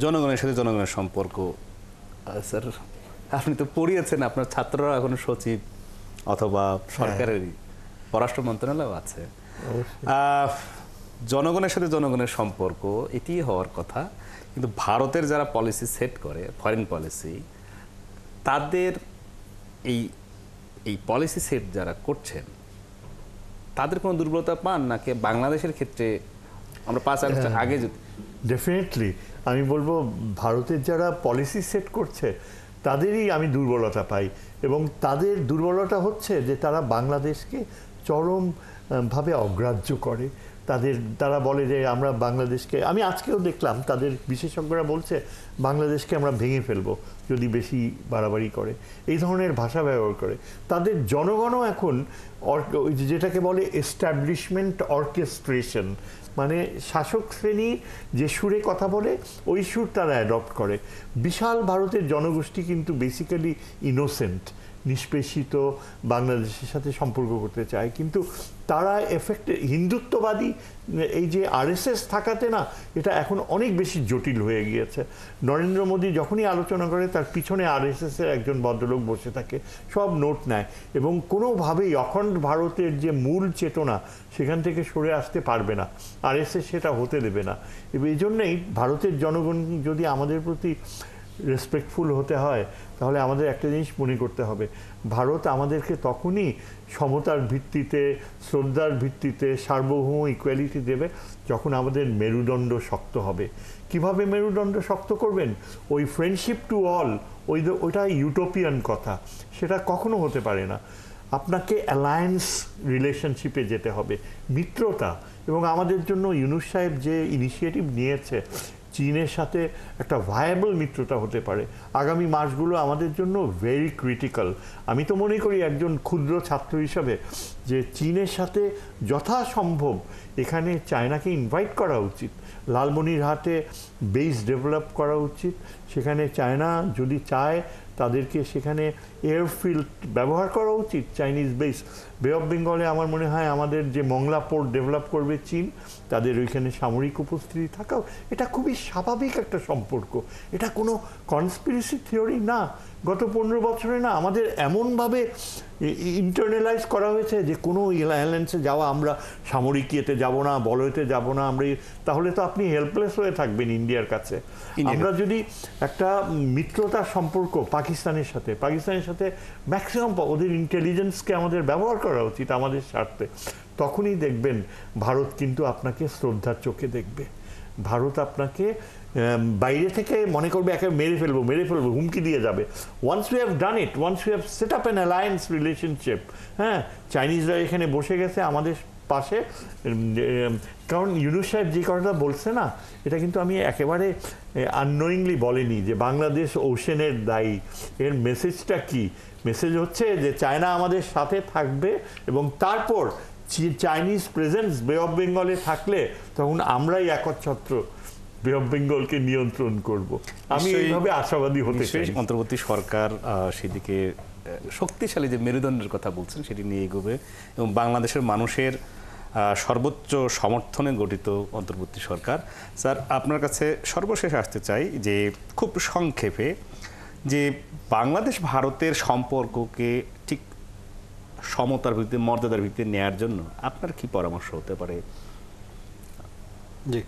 জনগণের সাথে জনগণের সম্পর্ক, স্যার আপনি তো পড়িয়েছেন, আপনার ছাত্ররা এখন সচিব অথবা সরকারেরই পররাষ্ট্র মন্ত্রণালয় আছে। জনগণের সাথে জনগণের সম্পর্ক এটি হওয়ার কথা, কিন্তু ভারতের যারা পলিসি সেট করে, ফরেন পলিসি, তাদের এই পলিসি সেট যারা করছেন তাদের কোনো দুর্বলতা পান নাকি বাংলাদেশের ক্ষেত্রে আমরা 5 আগস্ট আগে যদি? ডেফিনেটলি আমি বলবো ভারতের যারা পলিসি সেট করছে তাদেরই আমি দুর্বলতা পাই, এবং তাদের দুর্বলতা হচ্ছে যে তারা বাংলাদেশকে চরমভাবে অগ্রাহ্য করে। তারা বলে যে আমরা বাংলাদেশকে, আমি আজকেও দেখলাম তাদের বিশেষজ্ঞরা বলছে বাংলাদেশকে আমরা ভেঙে ফেলবো যদি বেশি বাড়াবাড়ি করে, এই ধরনের ভাষা ব্যবহার করে। তাদের জনগণও এখন যেটাকে বলে এস্টাবলিশমেন্ট অর্কেস্ট্রেশন, মানে শাসক শ্রেণী যে সুরে কথা বলে ওই সুর তারা অ্যাডপ্ট করে। বিশাল ভারতের জনগোষ্ঠী কিন্তু বেসিক্যালি ইনোসেন্ট, নিষ্পেষিত, বাংলাদেশের সাথে সম্পর্ক করতে চায়, কিন্তু তারা হিন্দুত্ববাদী এই যে আরএসএস থাকাতে না, এটা এখন অনেক বেশি জটিল হয়ে গিয়েছে। নরেন্দ্র মোদী যখনই আলোচনা করে তার পিছনে আরএসএসের একজন ভদ্রলোক বসে থাকে, সব নোট নেয়, এবং কোনোভাবেই অখণ্ড ভারতের যে মূল চেতনা সেখান থেকে সরে আসতে পারবে না, আরএসএস সেটা হতে দেবে না। এবং এই জন্যেই ভারতের জনগণ যদি আমাদের প্রতি রেসপেক্টফুল হতে হয় তাহলে আমাদের একটা জিনিস মনে করতে হবে, ভারত আমাদেরকে তখনই সমতার ভিত্তিতে, শ্রদ্ধার ভিত্তিতে, সার্বভৌম ইকুয়ালিটি দেবে যখন আমাদের মেরুদণ্ড শক্ত হবে। কিভাবে মেরুদণ্ড শক্ত করবেন? ওই ফ্রেন্ডশিপ টু অল, ওইটা ইউটোপিয়ান কথা, সেটা কখনো হতে পারে না। আপনাকে অ্যালায়েন্স রিলেশনশিপে যেতে হবে, মিত্রতা। এবং আমাদের জন্য ইউনূস সাহেব যে ইনিশিয়েটিভ নিয়েছে, চীনের সাথে একটা ভায়াবল মিত্রতা হতে পারে, আগামী মাসগুলো আমাদের জন্য ভেরি ক্রিটিক্যাল। আমি তো মনে করি একজন ক্ষুদ্র ছাত্র হিসাবে যে চীনের সাথে যথাসম্ভব এখানে চায়নাকে ইনভাইট করা উচিত, লালমনিরহাটে বেস ডেভেলপ করা উচিত। সেখানে চায়না যদি চায় তাদেরকে সেখানে এয়ারফিল্ড ব্যবহার করা উচিত, চাইনিজ বেস। বে অফ বেঙ্গলে আমার মনে হয় আমাদের যে মংলা পোর্ট ডেভেলপ করবে চীন, তাদের ওইখানে সামরিক উপস্থিতি থাকাও এটা খুবই স্বাভাবিক একটা সম্পর্ক, এটা কোনো কনস্পিরেসি থিওরি না। গত 15 বছরে না আমাদের এমনভাবে ইন্টারনালাইজ করা হয়েছে যে কোনো অ্যালায়েন্সে যাওয়া, আমরা সামরিক ইয়েতে যাব না, বলয়তে যাব না, আমরা তাহলে তো আপনি হেল্পলেস হয়ে থাকবেন ইন্ডিয়ার কাছে। আমরা যদি একটা মিত্রতার সম্পর্ক পাকিস্তানের সাথে ম্যাক্সিমাম ওদের ইন্টেলিজেন্সকে আমাদের ব্যবহার করা উচিত আমাদের স্বার্থে, তখনই দেখবেন ভারত কিন্তু আপনাকে শ্রদ্ধার চোখে দেখবে। ভারত আপনাকে বাইরে থেকে মনে করবে একে মেরে ফেলবো, হুমকি দিয়ে যাবে। Once we have done it, once we have set up an alliance relationship, হ্যাঁ, চাইনিজরা এখানে বসে গেছে আমাদের পাশে। কারণ ইউনূস সাহেব যে কথাটা বলছে না, এটা কিন্তু আমি একেবারে আননোয়িংলি বলেনি যে বাংলাদেশ ওশেনের দায়ী। এর মেসেজটা কি? মেসেজ হচ্ছে যে চায়না আমাদের সাথে থাকবে, এবং তারপর চাইনিজ প্রেজেন্স বে অফ বেঙ্গলে থাকলে তখন আমরাই একচ্ছত্র বে অফ বেঙ্গলকে নিয়ন্ত্রণ করব। আমি এইভাবে আশাবাদী হতে চাই। অন্তর্বর্তী সরকার সেদিকে শক্তিশালী যে মেরুদণ্ডের কথা বলছেন সেটি নিয়ে এগোবে, এবং বাংলাদেশের মানুষের সর্বোচ্চ সমর্থনে গঠিত অন্তর্বর্তী সরকার। স্যার, আপনার কাছে সর্বশেষ আসতে চাই যে খুব সংক্ষেপে যে বাংলাদেশ ভারতের সম্পর্ককে ঠিক সমতার ভিত্তিতে, মর্যাদার ভিত্তিতে নেয়ার জন্য আপনার কি পরামর্শ হতে পারে? জি,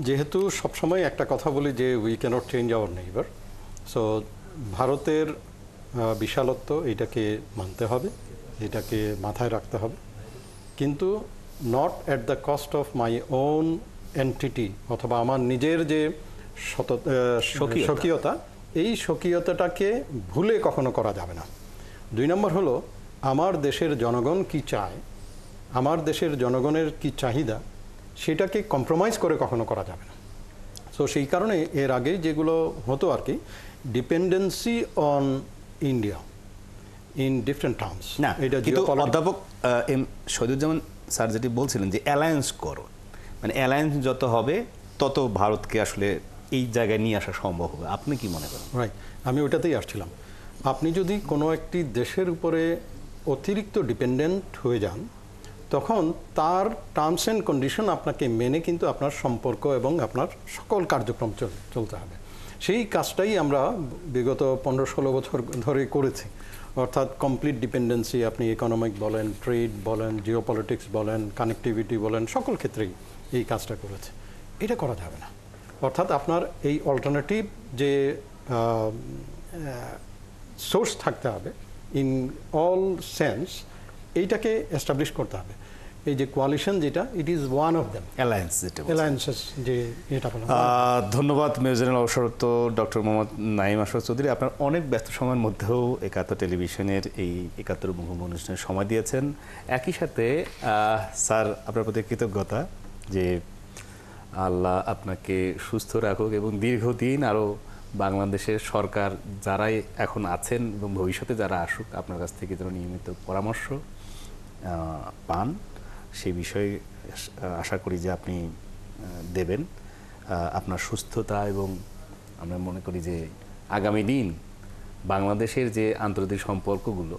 যেহেতু সবসময় একটা কথা বলি যে we cannot change our neighbour, so ভারতের বিশালত্ব এটাকে মানতে হবে, এটাকে মাথায় রাখতে হবে, কিন্তু not at the cost of my own entity, অথবা আমার নিজের যে স্বকীয়তা, এই স্বকীয়তাটাকে ভুলে কখনো করা যাবে না। 2 নম্বর হলো আমার দেশের জনগণ কি চায়, আমার দেশের জনগণের কি চাহিদা, সেটাকে কম্প্রোমাইজ করে কখনো করা যাবে না। সো সেই কারণে এর আগে যেগুলো হতো আর কি, dependency on India in different terms, না, এটা কিন্তু অধ্যাপক এম শহীদুজ্জামান স্যার যেটি বলছিলেন যে অ্যালায়েন্স করো, মানে অ্যালায়েন্স যত হবে তত ভারতকে আসলে এই জায়গায় নিয়ে আসা সম্ভব হবে। আপনি কি মনে করেন? রাইট, আমি ওইটাতেই আসছিলাম। আপনি যদি কোনো একটি দেশের উপরে অতিরিক্ত ডিপেন্ডেন্ট হয়ে যান, তখন তার টার্মস অ্যান্ড কন্ডিশন আপনাকে মেনে কিন্তু আপনার সম্পর্ক এবং আপনার সকল কার্যক্রম চলতে হবে। সেই কাজটাই আমরা বিগত 15-16 বছর ধরে করেছি। অর্থাৎ কমপ্লিট ডিপেন্ডেন্সি, আপনি ইকোনমিক বলেন, ট্রেড বলেন, জিওপলিটিক্স বলেন, কানেক্টিভিটি বলেন, সকল ক্ষেত্রেই এই কাজটা করেছে। এটা করা যাবে না। অর্থাৎ আপনার এই অল্টারনেটিভ যে সোর্স থাকতে হবে ইন অল সেন্স, এইটাকে এস্টাবলিশ করতে হবে। এই যে কোয়ালিশন যেটা, it is one of them, alliance যেটা বলছেন। অ্যালায়েন্সেস যে এটা বলা। ধন্যবাদ মেজর জেনারেল অবসরপ্রাপ্ত ডক্টর মোহাম্মদ নাঈম আশফাক চৌধুরী। আপনার অনেক ব্যস্ত সময়ের মধ্যেও একাত্তর টেলিভিশনের এই একাত্তর মুখোমুখি অনুষ্ঠানে সময় দিয়েছেন। একই সাথে স্যার, আপনার প্রতি কৃতজ্ঞতা যে আল্লাহ আপনাকে সুস্থ রাখুক এবং দীর্ঘদিন আরও বাংলাদেশের সরকার যারাই এখন আছেন এবং ভবিষ্যতে যারা আসুক আপনার কাছ থেকে যেন নিয়মিত পরামর্শ পান, সেই বিষয়ে আশা করি যে আপনি দেবেন। আপনার সুস্থতা এবং আমরা মনে করি যে আগামী দিন বাংলাদেশের যে আন্তর্জাতিক সম্পর্কগুলো,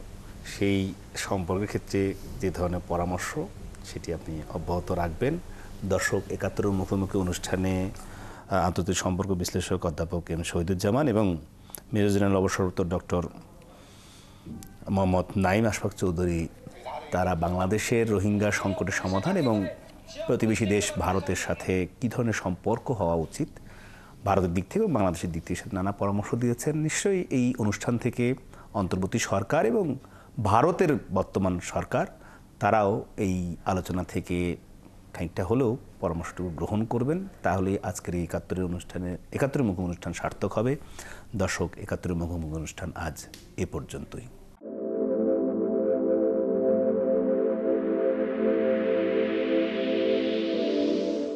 সেই সম্পর্কের ক্ষেত্রে যে ধরনের পরামর্শ সেটি আপনি অব্যাহত রাখবেন। দর্শক, একাত্তরের মুখোমুখি অনুষ্ঠানে আন্তর্জাতিক সম্পর্ক বিশ্লেষক অধ্যাপক এম শহীদুজ্জামান এবং মেজর জেনারেল অবসরপ্রাপ্ত ডক্টর মোহাম্মদ নাঈম আশফাক চৌধুরী তারা বাংলাদেশের রোহিঙ্গা সংকটের সমাধান এবং প্রতিবেশী দেশ ভারতের সাথে কী ধরনের সম্পর্ক হওয়া উচিত ভারতের দিক থেকে এবং বাংলাদেশের দিক থেকে নানা পরামর্শ দিয়েছেন। নিশ্চয়ই এই অনুষ্ঠান থেকে অন্তর্বর্তী সরকার এবং ভারতের বর্তমান সরকার তারাও এই আলোচনা থেকে খানিকটা হলেও পরামর্শটুকু গ্রহণ করবেন। তাহলে আজকের এই একাত্তরের মুখোমুখি অনুষ্ঠান সার্থক হবে। দর্শক, একাত্তরের মুখোমুখি অনুষ্ঠান আজ এ পর্যন্তই।